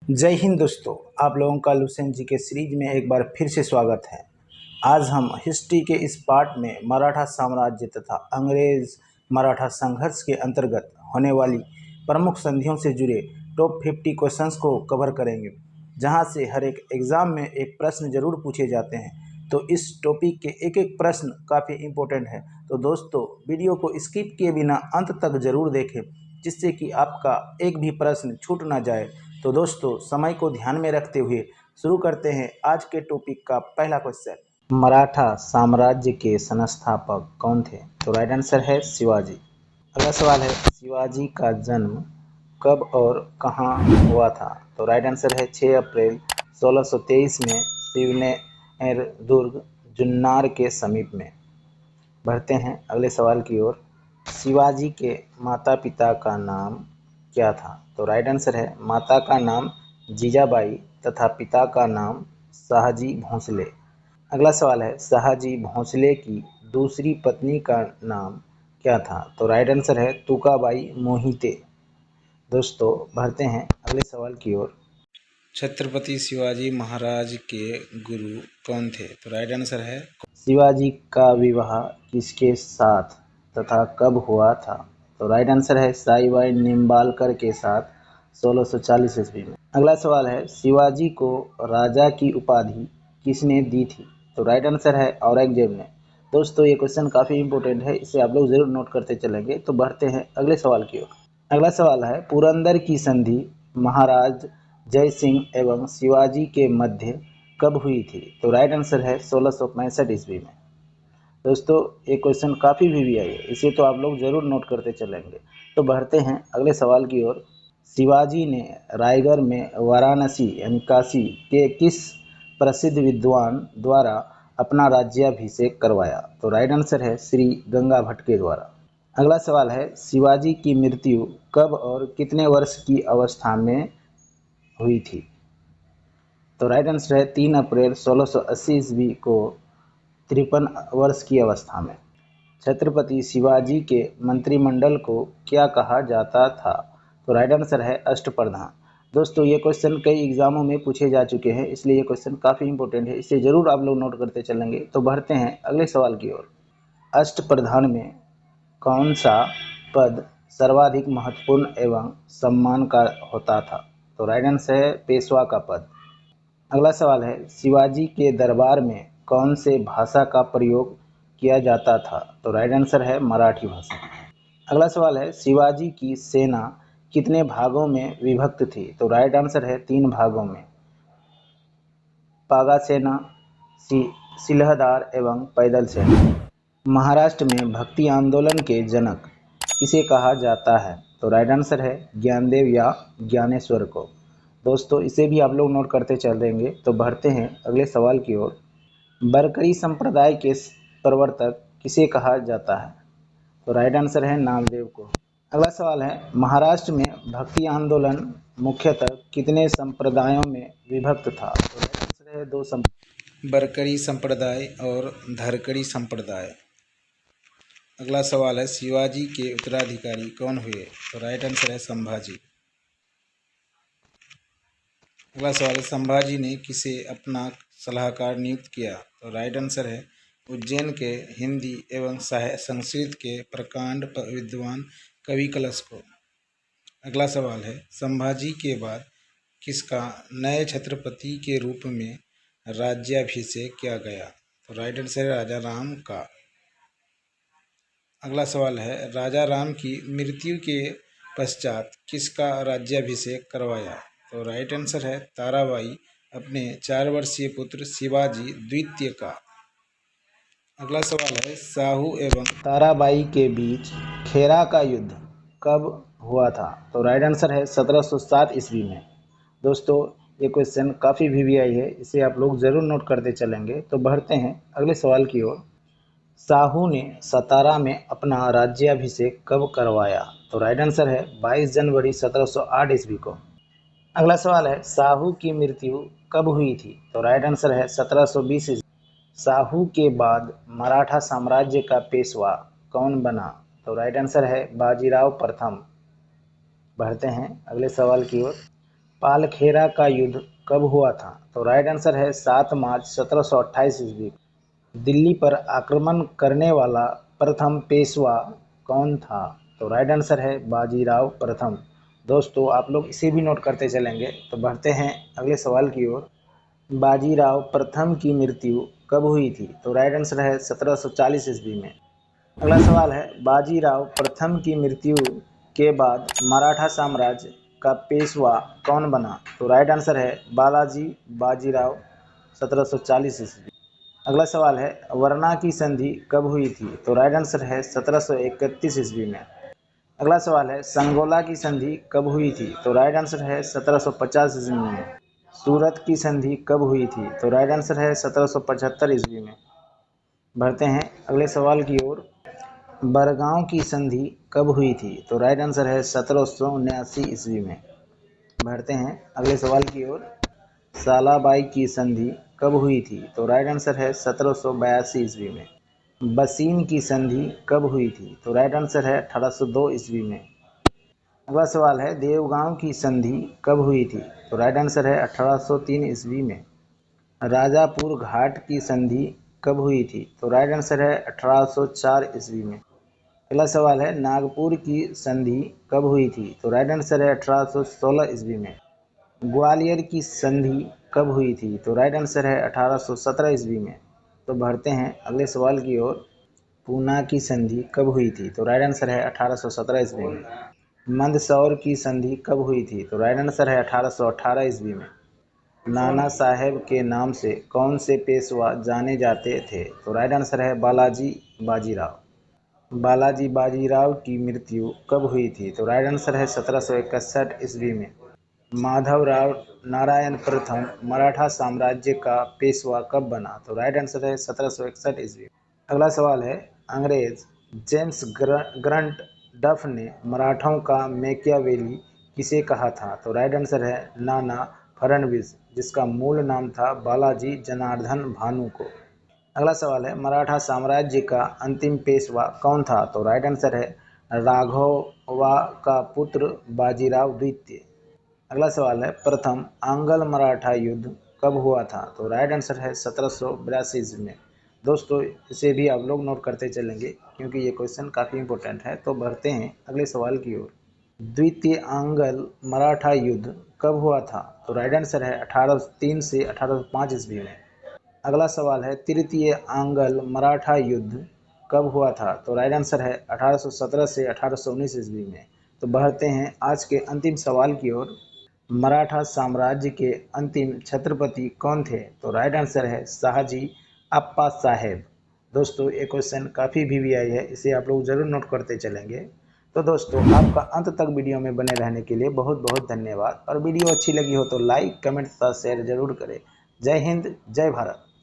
जय हिंद दोस्तों, आप लोगों का लुसेंट जी के सीरीज में एक बार फिर से स्वागत है। आज हम हिस्ट्री के इस पार्ट में मराठा साम्राज्य तथा अंग्रेज मराठा संघर्ष के अंतर्गत होने वाली प्रमुख संधियों से जुड़े टॉप 50 क्वेश्चंस को कवर करेंगे, जहां से हर एक एग्ज़ाम में एक प्रश्न जरूर पूछे जाते हैं। तो इस टॉपिक के एक एक प्रश्न काफ़ी इम्पोर्टेंट है, तो दोस्तों वीडियो को स्किप किए बिना अंत तक ज़रूर देखें, जिससे कि आपका एक भी प्रश्न छूट ना जाए। तो दोस्तों समय को ध्यान में रखते हुए शुरू करते हैं आज के टॉपिक का पहला क्वेश्चन। मराठा साम्राज्य के संस्थापक कौन थे? तो राइट आंसर है शिवाजी। अगला सवाल है, शिवाजी का जन्म कब और कहाँ हुआ था? तो राइट आंसर है 6 अप्रैल 1623 में शिवनेर दुर्ग जुन्नार के समीप में। बढ़ते हैं अगले सवाल की ओर। शिवाजी के माता पिता का नाम क्या था? तो राइट आंसर है माता का नाम जीजाबाई तथा पिता का नाम शाहजी भोंसले। अगला सवाल है, शाहजी भोंसले की दूसरी पत्नी का नाम क्या था? तो राइट आंसर है तुकाबाई मोहिते। दोस्तों बढ़ते हैं अगले सवाल की ओर। छत्रपति शिवाजी महाराज के गुरु कौन थे? तो राइट आंसर है शिवाजी का विवाह किसके साथ तथा कब हुआ था? तो राइट आंसर है साईबाई निम्बालकर के साथ 1640 ईस्वी में। अगला सवाल है, शिवाजी को राजा की उपाधि किसने दी थी? तो राइट आंसर है औरंगजेब ने। दोस्तों ये क्वेश्चन काफ़ी इंपॉर्टेंट है, इसे आप लोग जरूर नोट करते चलेंगे। तो बढ़ते हैं अगले सवाल की ओर। अगला सवाल है, पुरंदर की संधि महाराज जय सिंह एवं शिवाजी के मध्य कब हुई थी? तो राइट आंसर है 1665 ईस्वी में। दोस्तों ये क्वेश्चन काफ़ी VVI है, इसे तो आप लोग ज़रूर नोट करते चलेंगे। तो बढ़ते हैं अगले सवाल की ओर। शिवाजी ने रायगढ़ में वाराणसी यानी काशी के किस प्रसिद्ध विद्वान द्वारा अपना राज्याभिषेक करवाया? तो राइट आंसर है श्री गंगा भट्ट के द्वारा। अगला सवाल है, शिवाजी की मृत्यु कब और कितने वर्ष की अवस्था में हुई थी? तो राइट आंसर है 3 अप्रैल 1680 ईस्वी को 53 वर्ष की अवस्था में। छत्रपति शिवाजी के मंत्रिमंडल को क्या कहा जाता था? तो राइट आंसर है अष्टप्रधान। दोस्तों ये क्वेश्चन कई एग्जामों में पूछे जा चुके हैं, इसलिए ये क्वेश्चन काफ़ी इंपॉर्टेंट है, इसे जरूर आप लोग नोट करते चलेंगे। तो बढ़ते हैं अगले सवाल की ओर। अष्टप्रधान में कौन सा पद सर्वाधिक महत्वपूर्ण एवं सम्मान का होता था? तो राइट आंसर है पेशवा का पद। अगला सवाल है, शिवाजी के दरबार में कौन से भाषा का प्रयोग किया जाता था? तो राइट आंसर है मराठी भाषा। अगला सवाल है, शिवाजी की सेना कितने भागों में विभक्त थी? तो राइट आंसर है 3 भागों में, पागा सेना, सिलहदार एवं पैदल सेना। महाराष्ट्र में भक्ति आंदोलन के जनक किसे कहा जाता है? तो राइट आंसर है ज्ञानदेव या ज्ञानेश्वर को। दोस्तों इसे भी आप लोग नोट करते चल देंगे। तो बढ़ते हैं अगले सवाल की ओर। बरकरी संप्रदाय के प्रवर्तक किसे कहा जाता है? तो राइट आंसर है नामदेव को। अगला सवाल है, महाराष्ट्र में भक्ति आंदोलन मुख्यतः कितने संप्रदायों में विभक्त था? तो राइट आंसर है 2 बरकरी संप्रदाय और धरकरी संप्रदाय। अगला सवाल है, शिवाजी के उत्तराधिकारी कौन हुए? तो राइट आंसर है संभाजी। अगला सवाल है, संभाजी ने किसे अपना सलाहकार नियुक्त किया? तो राइट आंसर है उज्जैन के हिंदी एवं संस्कृत के प्रकांड विद्वान कवि कलश को। अगला सवाल है, संभाजी के बाद किसका नए छत्रपति के रूप में राज्याभिषेक किया गया? तो राइट आंसर है राजा राम का। अगला सवाल है, राजा राम की मृत्यु के पश्चात किसका राज्याभिषेक करवाया? तो राइट आंसर है ताराबाई अपने 4 वर्षीय पुत्र शिवाजी द्वितीय का। अगला सवाल है, साहू एवं ताराबाई के बीच खेरा का युद्ध कब हुआ था? तो राइट आंसर है 1707 ईस्वी में। दोस्तों ये क्वेश्चन काफ़ी VVI है, इसे आप लोग ज़रूर नोट करते चलेंगे। तो बढ़ते हैं अगले सवाल की ओर। साहू ने सतारा में अपना राज्याभिषेक कब करवाया? तो राइट आंसर है 22 जनवरी 1708 ईस्वी को। अगला सवाल है, साहू की मृत्यु कब हुई थी? तो राइट आंसर है 1720 ईस्वी। साहू के बाद मराठा साम्राज्य का पेशवा कौन बना? तो राइट आंसर है बाजीराव प्रथम। बढ़ते हैं अगले सवाल की ओर। पालखेरा का युद्ध कब हुआ था? तो राइट आंसर है 7 मार्च 1728 ईस्वी। दिल्ली पर आक्रमण करने वाला प्रथम पेशवा कौन था? तो राइट आंसर है बाजीराव प्रथम। दोस्तों आप लोग इसे भी नोट करते चलेंगे। तो बढ़ते हैं अगले सवाल की ओर। बाजीराव प्रथम की मृत्यु कब हुई थी? तो राइट आंसर है 1740 ईस्वी में। अगला सवाल है बाजीराव प्रथम की मृत्यु के बाद मराठा साम्राज्य का पेशवा कौन बना? तो राइट आंसर है बालाजी बाजीराव 1740 ईस्वी। अगला सवाल है वरना की संधि कब हुई थी? तो राइट आंसर है 1731 ईस्वी में। अगला सवाल है संगोला की संधि कब हुई थी? तो राइट आंसर है 1750 ईस्वी में। सूरत की संधि कब हुई थी? तो राइट आंसर है 1775 ईस्वी में। बढ़ते हैं अगले सवाल की ओर। बरगांव की संधि कब हुई थी? तो राइट आंसर है 1779 ईस्वी में। बढ़ते हैं अगले सवाल की ओर। सालाबाई की संधि कब हुई थी? तो राइट आंसर है 1782 ईस्वी में। बसीन की संधि कब हुई थी? तो राइट आंसर है 1802 ईस्वी में। अगला सवाल है देवगांव की संधि कब हुई थी? तो राइट आंसर है 1803 ईस्वी में। राजापुर घाट की संधि कब हुई थी? तो राइट आंसर है 1804 ईस्वी में। अगला सवाल है नागपुर की संधि कब हुई थी? तो राइट आंसर है 1816 ईस्वी में। ग्वालियर की संधि कब हुई थी? तो राइट आंसर है 1817 ईस्वी में। तो बढ़ते हैं अगले सवाल की ओर। पूना की संधि कब हुई थी? तो राइट आंसर है 1817 ईस्वी में। मंदसौर की संधि कब हुई थी? तो राइट आंसर है 1818 ईस्वी में। नाना साहेब के नाम से कौन से पेशवा जाने जाते थे? तो राइट आंसर है बालाजी बाजीराव। बालाजी बाजीराव की मृत्यु कब हुई थी? तो राइट आंसर है 1761 ईस्वी में। माधवराव नारायण प्रथम मराठा साम्राज्य का पेशवा कब बना? तो राइट आंसर है 1761 ईस्वी। अगला सवाल है अंग्रेज जेम्स ग्रंट डफ ने मराठों का मैकियावेली किसे कहा था? तो राइट आंसर है नाना फडणवीस, जिसका मूल नाम था बालाजी जनार्दन भानु को। अगला सवाल है मराठा साम्राज्य का अंतिम पेशवा कौन था? तो राइट आंसर है राघवा का पुत्र बाजीराव द्वितीय। अगला सवाल है प्रथम आंग्ल मराठा युद्ध कब हुआ था? तो राइट आंसर है 1782 में। दोस्तों इसे भी आप लोग नोट करते चलेंगे क्योंकि ये क्वेश्चन काफ़ी इंपॉर्टेंट है। तो बढ़ते हैं अगले सवाल की ओर। द्वितीय आंग्ल मराठा युद्ध कब हुआ था? तो राइट आंसर है 1803 से 1805 ईस्वी में। अगला सवाल है तृतीय आंग्ल मराठा युद्ध कब हुआ था? तो राइट आंसर है 1817 से 1819 ईस्वी में। तो बढ़ते हैं आज के अंतिम सवाल की ओर। मराठा साम्राज्य के अंतिम छत्रपति कौन थे? तो राइट आंसर है शाहजी अप्पा साहेब। दोस्तों ये क्वेश्चन काफ़ी VVI है, इसे आप लोग ज़रूर नोट करते चलेंगे। तो दोस्तों आपका अंत तक वीडियो में बने रहने के लिए बहुत बहुत धन्यवाद। और वीडियो अच्छी लगी हो तो लाइक कमेंट तथा शेयर जरूर करें। जय हिंद जय भारत।